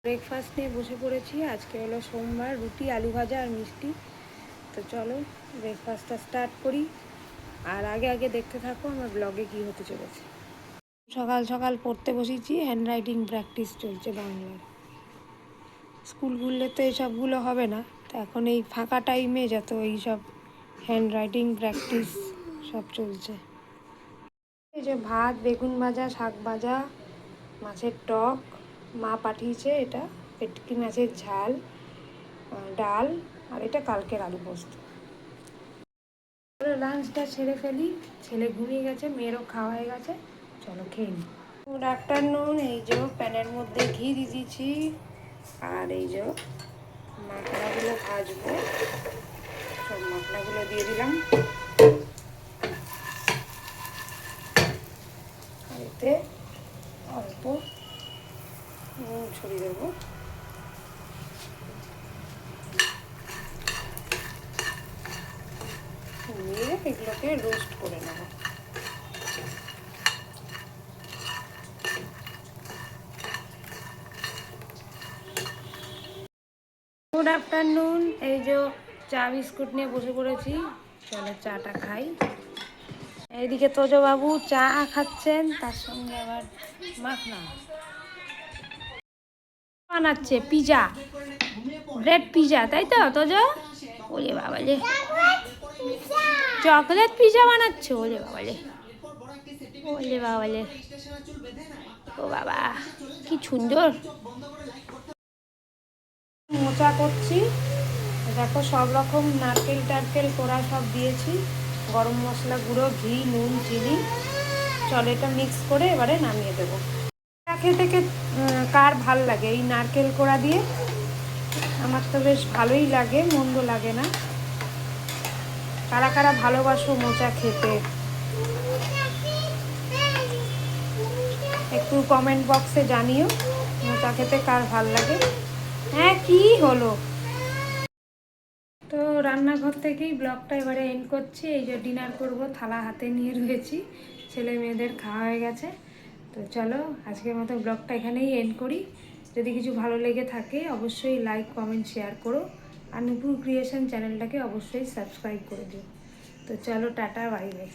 Breakfast নিয়ে বসে পড়েছি। আজকে হলো সোমবার, রুটি, আলু ভাজা আর মিষ্টি। তো চলো ব্রেকফাস্টটা স্টার্ট করি, আর আগে দেখতে থাকো আমার ব্লগে কি হতে চলেছে। সকাল সকাল পড়তে বসেছি, হ্যান্ডরাইটিং প্র্যাকটিস চলছে বাংলার। স্কুল খুললে তো এইসবগুলো হবে না, তো এখন এই ফাঁকা টাইমে যত এইসব হ্যান্ডরাইটিং প্র্যাকটিস সব চলছে। এই যে ভাত, বেগুন ভাজা, শাক ভাজা, মাছের টক, মা পাঠিয়েছে, এটা ভেটকি মাছের ঝাল, ডাল, আর এটা কালকের আলু পোস্ত। লাঞ্চটা ছেড়ে ফেলি, ছেলে ঘুমিয়ে গেছে, মেয়েরও খাওয়া হয়ে গেছে, চলো খেয়ে নিই। Good afternoon. এই যে প্যানের মধ্যে ঘি দিয়ে দিয়েছি, আর এই যে মাখনাগুলো ভাজবো, সব মাখনাগুলো দিয়ে দিলাম, আর এতে অল্প নুন ছড়িয়ে দেবো। নিয়ে এগুলোকে রোস্ট করে নেব। Good afternoon. এই যে চা বিস্কুট নিয়ে বসে পড়েছি, চলো চাটা খাই। এইদিকে তোজো বাবু চা খাচ্ছেন, তার সঙ্গে আবার মাখনা বানাচ্ছে, পিজা, ব্রেড পিজা, তাই তো তোজো? ওলে বাবা রে, চকলেট পিজা বানাচ্ছে, ওলে বাবা রে, ওলে বাবা রে, ও বাবা কি সুন্দর। মোচা করছি, দেখো সব রকম নারকেল টারকেল কোড়া সব দিয়েছি, গরম মশলা গুঁড়ো, ঘি, নুন, চিনি, চলে এটা মিক্স করে এবারে নামিয়ে দেবো। খেতে কার ভাল লাগে এই নারকেল কোড়া দিয়ে? আমার তো বেশ ভালোই লাগে, মন্দ লাগে না। কারা কারা ভালোবাসো মোচা খেতে একটু কমেন্ট বক্সে জানিও, মোচা খেতে কার ভাল লাগে। হ্যাঁ কি হলো? তো রান্নাঘর থেকেই ব্লগটা এবারে এন্ড করছি। এই যে ডিনার করব, থালা হাতে নিয়ে রয়েছি, ছেলে মেয়েদের খাওয়া হয়ে গেছে। তো চলো আজকের মতো ব্লগটা এখানেই এন্ড করি। যদি কিছু ভালো লেগে থাকে অবশ্যই লাইক, কমেন্ট, শেয়ার করো, আর নূপুর ক্রিয়েশন চ্যানেলটাকে অবশ্যই সাবস্ক্রাইব করে দিও। তো চলো টাটা, বাই বাই।